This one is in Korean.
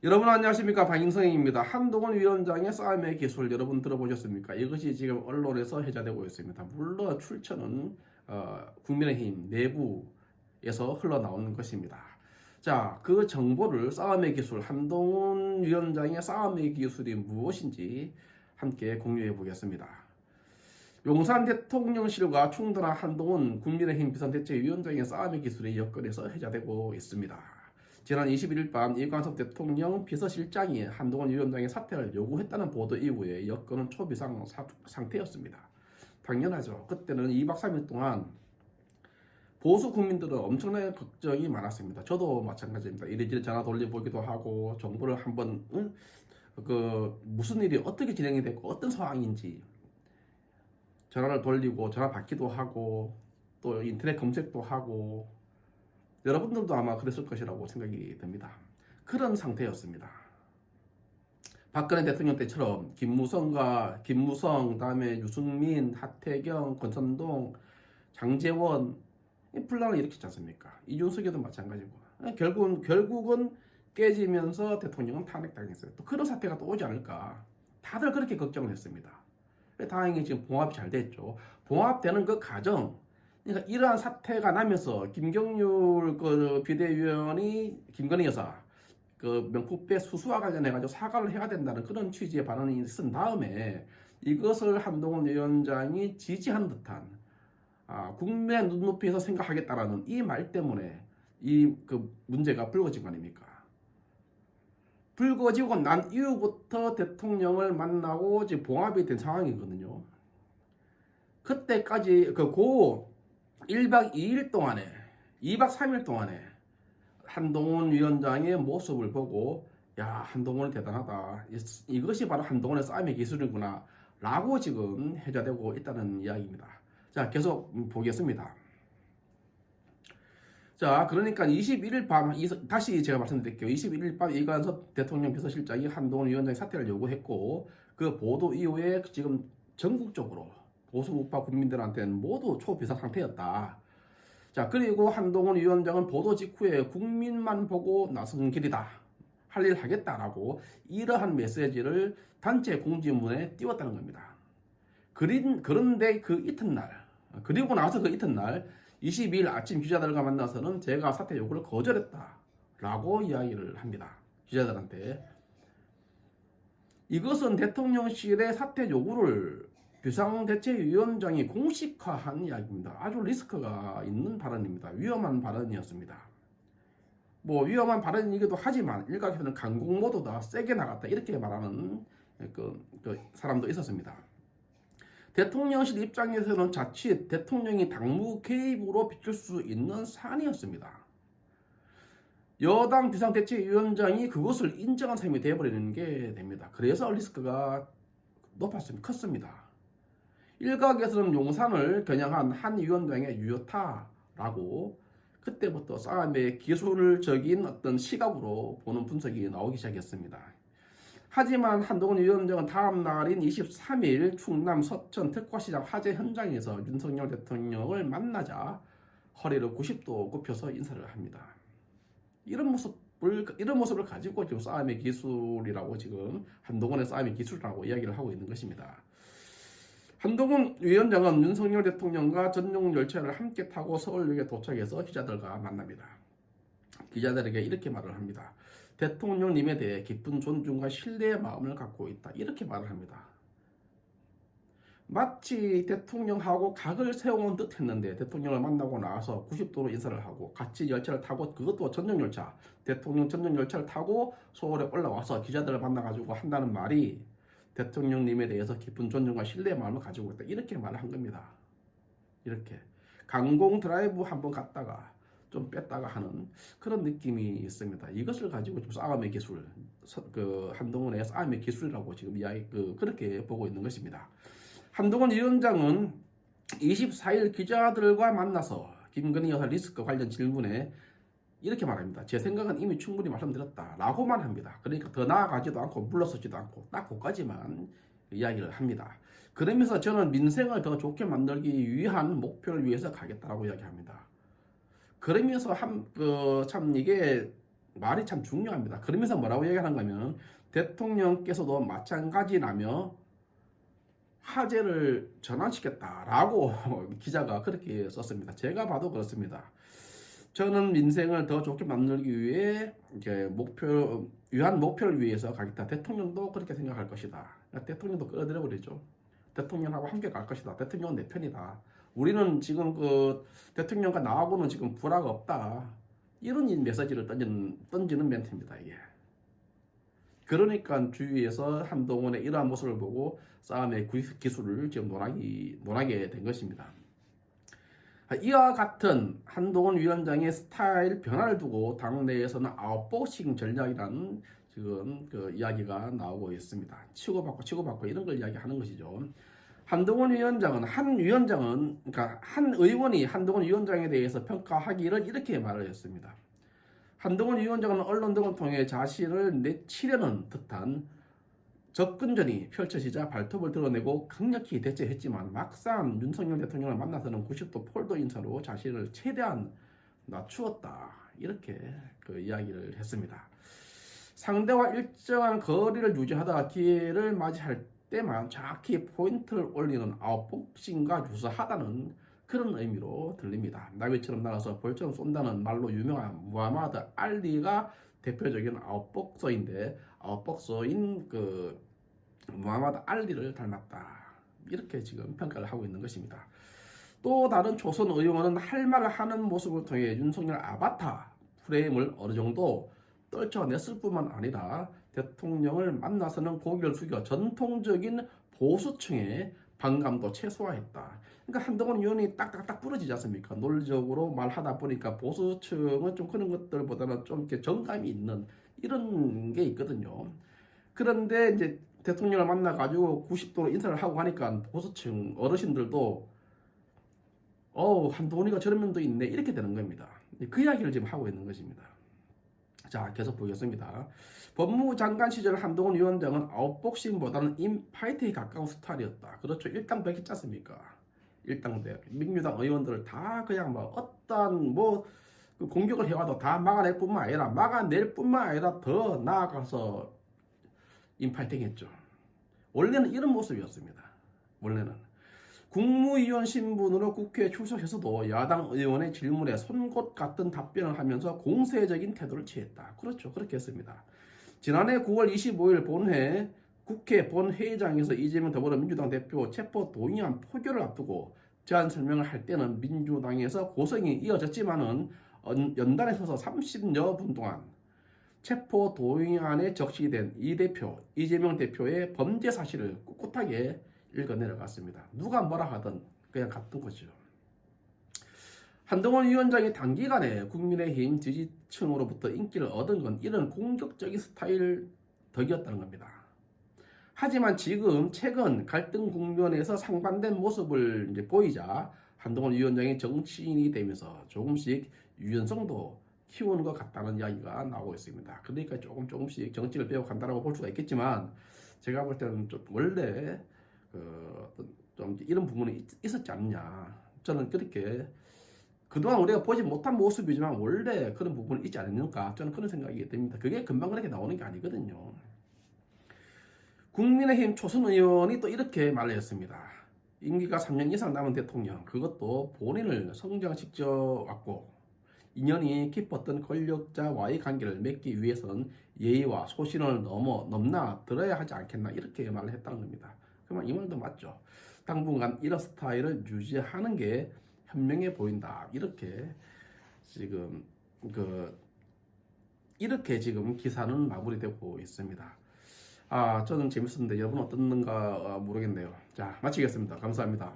여러분 안녕하십니까, 박인성입니다. 한동훈 위원장의 싸움의 기술 여러분 들어보셨습니까? 이것이 지금 언론에서 회자되고 있습니다. 물론 출처는 국민의힘 내부에서 흘러나오는 것입니다. 자, 그 정보를 싸움의 기술, 한동훈 위원장의 싸움의 기술이 무엇인지 함께 공유해 보겠습니다. 용산 대통령실과 충돌한 한동훈 국민의힘 비상대책위원장의 싸움의 기술이 여건에서 회자되고 있습니다. 지난 21일 밤 이광석 대통령 비서실장이 한동훈 위원장의 사퇴를 요구했다는 보도 이후에 여건은 초비상 상태였습니다. 당연하죠. 그때는 2박 3일 동안 보수 국민들은 엄청나게 걱정이 많았습니다. 저도 마찬가지입니다. 이리저리 전화 돌려보기도 하고 정보를 한번 무슨 일이 어떻게 진행이 됐고 어떤 상황인지 전화를 돌리고 전화 받기도 하고 또 인터넷 검색도 하고 여러분들도 아마 그랬을 것이라고 생각이 듭니다. 그런 상태였습니다. 박근혜 대통령 때처럼 김무성, 다음에 유승민, 하태경, 권선동, 장제원 이 분란을 일으켰지 않습니까? 이준석에도 마찬가지고 결국은 깨지면서 대통령은 탄핵당했어요. 또 그런 사태가 또 오지 않을까 다들 그렇게 걱정을 했습니다. 다행히 지금 봉합이 잘 됐죠. 봉합되는 그 과정, 그러니까 이러한 사태가 나면서 김경률 그 비대위원이 김건희 여사 그 명품배 수수와 관련해 가지고 사과를 해야 된다는 그런 취지의 발언이 쓴 다음에 이것을 한동훈 위원장이 지지한 듯한 국민의 눈높이에서 생각하겠다라는 이 말 때문에 이 그 문제가 불거진 거 아닙니까? 불거지고 난 이후부터 대통령을 만나고 이제 봉합이 된 상황이거든요. 그때까지 고 1박 2일 동안에 2박 3일 동안에 한동훈 위원장의 모습을 보고 야, 한동훈이 대단하다. 이것이 바로 한동훈의 싸움의 기술이구나 라고 지금 회자되고 있다는 이야기입니다. 자, 계속 보겠습니다. 자, 그러니까 21일 밤 다시 제가 말씀드릴게요. 21일 밤 이관섭 대통령 비서실장이 한동훈 위원장의 사퇴를 요구했고 그 보도 이후에 지금 전국적으로 보수 우파 국민들한테는 모두 초비상 상태였다. 자, 그리고 한동훈 위원장은 보도 직후에 국민만 보고 나선 길이다. 할 일 하겠다라고 이러한 메시지를 단체 공지문에 띄웠다는 겁니다. 그런데 그 이튿날, 그리고 나서 그 이튿날 22일 아침 기자들과 만나서는 제가 사퇴 요구를 거절했다라고 이야기를 합니다. 기자들한테. 이것은 대통령실의 사퇴 요구를 비상대책위원장이 공식화한 이야기입니다. 아주 리스크가 있는 발언입니다. 위험한 발언이었습니다. 뭐 위험한 발언이기도 하지만 일각에서는 강공모도다, 세게 나갔다 이렇게 말하는 그 사람도 있었습니다. 대통령실 입장에서는 자칫 대통령이 당무 개입으로 비출 수 있는 사안이었습니다. 여당 비상대책위원장이 그것을 인정한 셈이 되어버리는 게 됩니다. 그래서 리스크가 높았습니다. 컸습니다. 일각에서는 용산을 겨냥한 한 위원장의 유효타라고 그때부터 싸움의 기술적인 어떤 시각으로 보는 분석이 나오기 시작했습니다. 하지만 한동훈 위원장은 다음 날인 23일 충남 서천 특화시장 화재 현장에서 윤석열 대통령을 만나자 허리를 90도 굽혀서 인사를 합니다. 이런 모습을 가지고 지금 싸움의 기술이라고 지금 한동훈의 싸움의 기술이라고 이야기를 하고 있는 것입니다. 한동훈 위원장은 윤석열 대통령과 전용 열차를 함께 타고 서울역에 도착해서 기자들과 만납니다. 기자들에게 이렇게 말을 합니다. 대통령님에 대해 깊은 존중과 신뢰의 마음을 갖고 있다. 이렇게 말을 합니다. 마치 대통령하고 각을 세워온 듯 했는데 대통령을 만나고 나서 90도로 인사를 하고 같이 열차를 타고 그것도 전용열차, 대통령 전용열차를 타고 서울에 올라와서 기자들을 만나가지고 한다는 말이 대통령님에 대해서 깊은 존중과 신뢰의 마음을 가지고 있다. 이렇게 말을 한 겁니다. 이렇게 강공 드라이브 한번 갔다가 좀 뺐다가 하는 그런 느낌이 있습니다. 이것을 가지고 좀 싸움의 기술, 한동훈의 싸움의 기술이라고 지금 그렇게 보고 있는 것입니다. 한동훈 위원장은 24일 기자들과 만나서 김건희 여사 리스크 관련 질문에 이렇게 말합니다. 제 생각은 이미 충분히 말씀드렸다 라고만 합니다. 그러니까 더 나아가지도 않고 물러서지도 않고 딱 그까지만 이야기를 합니다. 그러면서 저는 민생을 더 좋게 만들기 위한 목표를 위해서 가겠다라고 이야기합니다. 그러면서 참 이게 말이 참 중요합니다. 그러면서 뭐라고 얘기하는가 하면 대통령께서도 마찬가지라며 화제를 전환시켰다라고 기자가 그렇게 썼습니다. 제가 봐도 그렇습니다. 저는 민생을 더 좋게 만들기 위해 이제 유한 목표를 위해서 가겠다. 대통령도 그렇게 생각할 것이다. 대통령도 끌어들여 버리죠. 대통령하고 함께 갈 것이다. 대통령은 내 편이다. 우리는 지금 그 대통령과 나하고는 지금 불화가 없다. 이런 메시지를 던지는 멘트입니다. 이게. 그러니까 주위에서 한동훈의 이러한 모습을 보고 싸움의 기술을 지금 논하게 된 것입니다. 이와 같은 한동훈 위원장의 스타일 변화를 두고 당내에서는 아웃복싱 전략이라는 지금 그 이야기가 나오고 있습니다. 치고받고 이런 걸 이야기하는 것이죠. 한동훈 위원장은 그러니까 한 의원이 한동훈 위원장에 대해서 평가하기를 이렇게 말을 했습니다. 한동훈 위원장은 언론 등을 통해 자신을 내치려는 듯한 접근전이 펼쳐지자 발톱을 드러내고 강력히 대처했지만 막상 윤석열 대통령을 만나서는 90도 폴더 인사로 자신을 최대한 낮추었다. 이렇게 그 이야기를 했습니다. 상대와 일정한 거리를 유지하다가 기회를 맞이할 때만 정확히 포인트를 올리는 아웃복싱과 유사하다는 그런 의미로 들립니다. 나비처럼 날아서 벌처럼 쏜다는 말로 유명한 무하마드 알리가 대표적인 아웃복서인 그 무하마드 알리를 닮았다. 이렇게 지금 평가를 하고 있는 것입니다. 또 다른 초선 의원은 할 말을 하는 모습을 통해 윤석열 아바타 프레임을 어느 정도 떨쳐냈을 뿐만 아니라 대통령을 만나서는 고개를 숙여 전통적인 보수층의 반감도 최소화했다. 그러니까 한동훈 의원이 딱딱딱 부러지지 않습니까? 논리적으로 말하다 보니까 보수층은 좀 그런 것들보다는 좀 이렇게 정감이 있는 이런 게 있거든요. 그런데 이제 대통령을 만나가지고 90도로 인사를 하고 하니까 보수층 어르신들도 한동훈이가 저런 면도 있네 이렇게 되는 겁니다. 그 이야기를 지금 하고 있는 것입니다. 자, 계속 보겠습니다. 법무부 장관 시절 한동훈 위원장은 아웃복싱보다는 인파이트에 가까운 스타일이었다. 그렇죠. 일당백 했지 않습니까? 일당백. 민주당 의원들을 다 그냥 뭐 어떤 그 공격을 해와도 다 막아낼 뿐만 아니라 더 나아가서 인파이팅 했죠. 원래는 이런 모습이었습니다. 원래는. 국무위원 신분으로 국회에 출석해서도 야당 의원의 질문에 송곳 같은 답변을 하면서 공세적인 태도를 취했다. 그렇죠. 그렇게 했습니다. 지난해 9월 25일 국회 본회의장에서 이재명 더불어민주당 대표 체포 동의안 표결을 앞두고 제안 설명을 할 때는 민주당에서 고성이 이어졌지만은 연단에 서서 30여 분 동안 체포 동의안에 적시된 이재명 대표의 범죄 사실을 꿋꿋하게 읽어 내려갔습니다. 누가 뭐라 하든 그냥 같은 거죠. 한동훈 위원장이 단기간에 국민의힘 지지층으로부터 인기를 얻은 건 이런 공격적인 스타일 덕이었다는 겁니다. 하지만 지금 최근 갈등 국면에서 상반된 모습을 이제 보이자 한동훈 위원장이 정치인이 되면서 조금씩 유연성도 키우는 것 같다는 이야기가 나오고 있습니다. 그러니까 조금씩 정치를 배워간다고 볼 수가 있겠지만 제가 볼 때는 좀 원래 좀 이런 부분이 있었지 않느냐. 저는 그렇게 그동안 우리가 보지 못한 모습이지만 원래 그런 부분이 있지 않느냐. 저는 그런 생각이 듭니다. 그게 금방 그렇게 나오는 게 아니거든요. 국민의힘 초선 의원이 또 이렇게 말을 했습니다. 임기가 3년 이상 남은 대통령, 그것도 본인을 성장시켜 왔고 인연이 깊었던 권력자와의 관계를 맺기 위해서는 예의와 소신을 넘나 들어야 하지 않겠나 이렇게 말을 했다는 겁니다. 그러면 이 말도 맞죠. 당분간 이런 스타일을 유지하는 게 현명해 보인다. 이렇게 지금 기사는 마무리되고 있습니다. 저는 재밌었는데 여러분 어떻는가 모르겠네요. 자, 마치겠습니다. 감사합니다.